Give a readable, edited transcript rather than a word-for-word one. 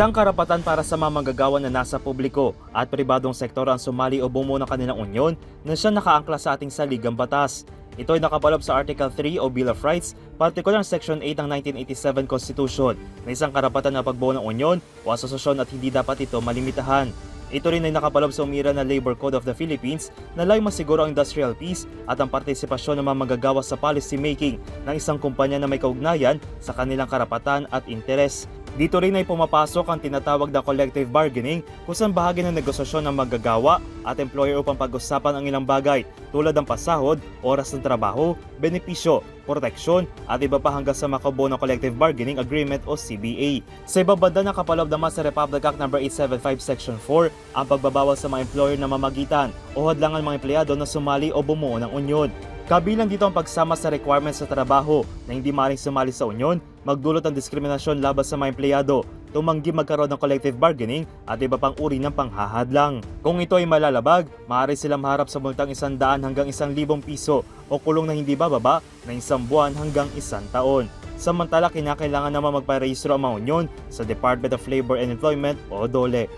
Isang karapatan para sa mga manggagawa na nasa publiko at pribadong sektor ang sumali o bumuo ng kanilang unyon na siya nakaangkla sa ating saligang batas. Ito ay nakapaloob sa Article 3 o Bill of Rights, partikular Section 8 ng 1987 Constitution na isang karapatan na pagbuo ng unyon o asosasyon at hindi dapat ito malimitahan. Ito rin ay nakapaloob sa umira na Labor Code of the Philippines na layong masiguro ang industrial peace at ang partisipasyon ng mga manggagawa sa policy making ng isang kumpanya na may kaugnayan sa kanilang karapatan at interes. Dito rin ay pumapasok ang tinatawag na collective bargaining kung saan bahagi ng negosasyon ng manggagawa at employer upang pag-usapan ang ilang bagay tulad ng pasahod, oras ng trabaho, benepisyo, proteksyon at iba pa hanggang sa makabuo ng collective bargaining agreement o CBA. Sa ibang banda nakapaloob naman sa Republic Act No. 875 Section 4 ang pagbabawal sa mga employer na mamagitan o hadlangan mga empleyado na sumali o bumuo ng unyon. Kabilang dito ang pagsama sa requirements sa trabaho na hindi maaaring sumali sa unyon, magdulot ng diskriminasyon laban sa mga empleyado, tumanggi magkaroon ng collective bargaining at iba pang uri ng panghahadlang. Kung ito ay malalabag, maaari silang maharap sa multang 100 hanggang 1,000 piso o kulong na hindi bababa na 1 buwan hanggang 1 taon. Samantala, kinakailangan naman magparehistro ang mga unyon sa Department of Labor and Employment o DOLE.